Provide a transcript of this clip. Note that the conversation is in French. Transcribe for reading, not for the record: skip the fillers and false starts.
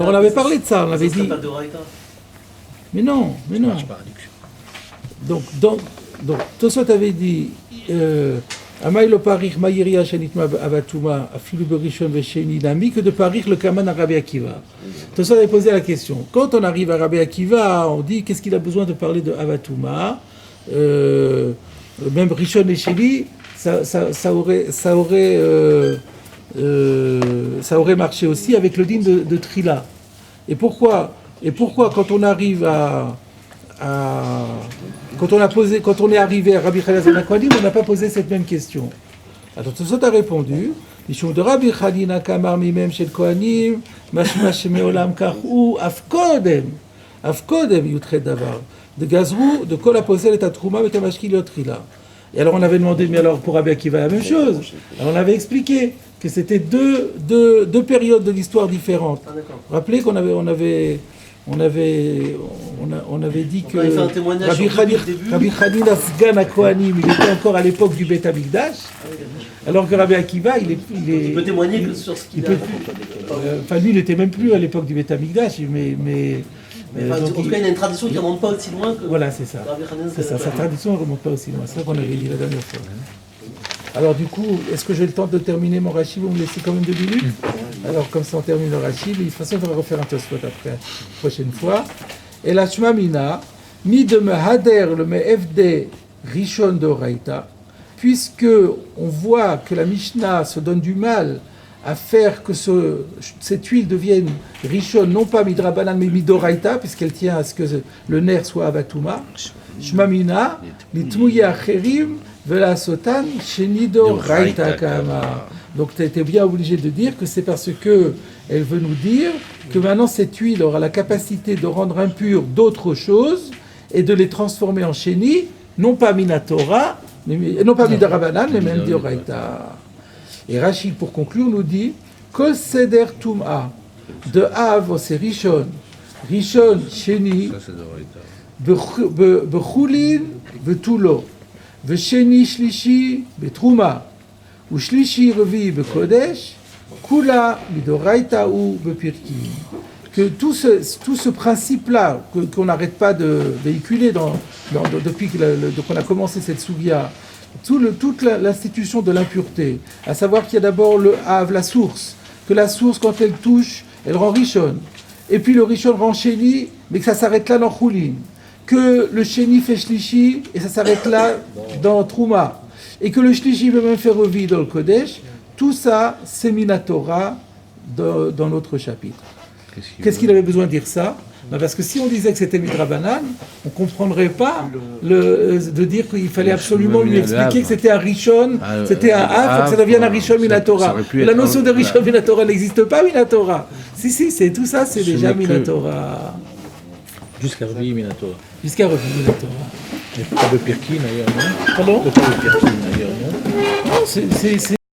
On avait parlé de ça, on avait dit. Pas de Raïta. Mais non. Donc, Tosot avait dit Amay lo parich maïria shenitma avatuma afilu berishon vesheni nami que de parich le kaman à Rabbi Akiva. Tosot avait posé la question. Quand on arrive à Rabbi Akiva, on dit qu'est-ce qu'il a besoin de parler de avatuma même rishon et sheni, ça aurait marché aussi avec le din de Trila. Et pourquoi quand on arrive quand on est arrivé à Rabbi Chanina Akwanim, on n'a pas posé cette même question. Alors Tosot a répondu, Mishum de Rabbi Chanina Kamar Mimem Shel Kohanim, Mashma Shemeolam Kachu Afkodem Yutred Davar, de Gazrou, de Kol Aposel et Atrouma Metamashkil Yotrila. Et alors on avait demandé, mais alors pour Rabbi Akiva la même chose. Alors on avait expliqué que c'était deux périodes de l'histoire différentes. Ah, d'accord. Rappelez qu'on avait dit que Rabbi Chanina Sgan HaKohanim, il était encore à l'époque du Beth Amikdash, alors que Rabbi Akiva, il peut témoigner que sur ce qu'il a vu. Enfin, lui, il n'était même plus à l'époque du Beth Amikdash, mais en tout cas, il y a une tradition qui ne remonte pas aussi loin que. Voilà, c'est ça. C'est ça. Sa tradition ne remonte pas aussi loin. C'est ça qu'on avait dit la dernière fois. Alors du coup, est-ce que j'ai le temps de terminer mon rachid? Vous me laissez quand même 2 minutes? Alors comme ça on termine le rachid, mais de toute façon on va refaire un Tosfot après, prochaine fois. Et la Shmamina, mi de me hader le me FD Rishon de Raïta, puisque on voit que la Mishnah se donne du mal à faire que cette huile devienne Rishon, non pas midrabanan mais midoraita, puisqu'elle tient à ce que le nerf soit avatuma. Shmamina, litmuya acherim, vela sotan, shenido raita kama. Donc tu étais bien obligé de dire que c'est parce que elle veut nous dire que maintenant cette huile aura la capacité de rendre impures d'autres choses et de les transformer en chéni, non pas minatora, non pas midarabanan, mais même dioraita. Et Rachid, pour conclure, nous dit Kol seder tum'a de Av, c'est Rishon, Sheni, Bechulin, Betulo, Vesheni Shlishi, Betruma, ou Shlishi Revi, Bekodesh, Kula, Midoraita ou Bepirki. Que tout ce principe-là, qu'on n'arrête pas de véhiculer depuis qu'on a commencé cette souvia, toute l'institution de l'impureté, à savoir qu'il y a d'abord le Hav, la source, que la source, quand elle touche, elle rend Rishon, et puis le Rishon rend Sheni, mais que ça s'arrête là dans Choulin, que le Sheni fait Shlishi, et ça s'arrête là dans Trouma, et que le Shlishi veut même faire Revi dans le Kodesh, tout ça, c'est Minatora dans notre chapitre. Qu'est-ce qu'il avait besoin de dire ça? Parce que si on disait que c'était Midrabanan, on ne comprendrait pas de dire qu'il fallait absolument lui expliquer que c'était un Rishon, c'était un Hav, que ça devienne un Rishon Minatora. La notion de Rishon Minatora n'existe pas, Minatora. Si, c'est tout ça, c'est déjà Minatora. Jusqu'à Revi Minatora. Jusqu'à Revi Minatora. Et pas de Pirkin ailleurs, non? Pardon? Pas de Pirkin ailleurs, non? Non, c'est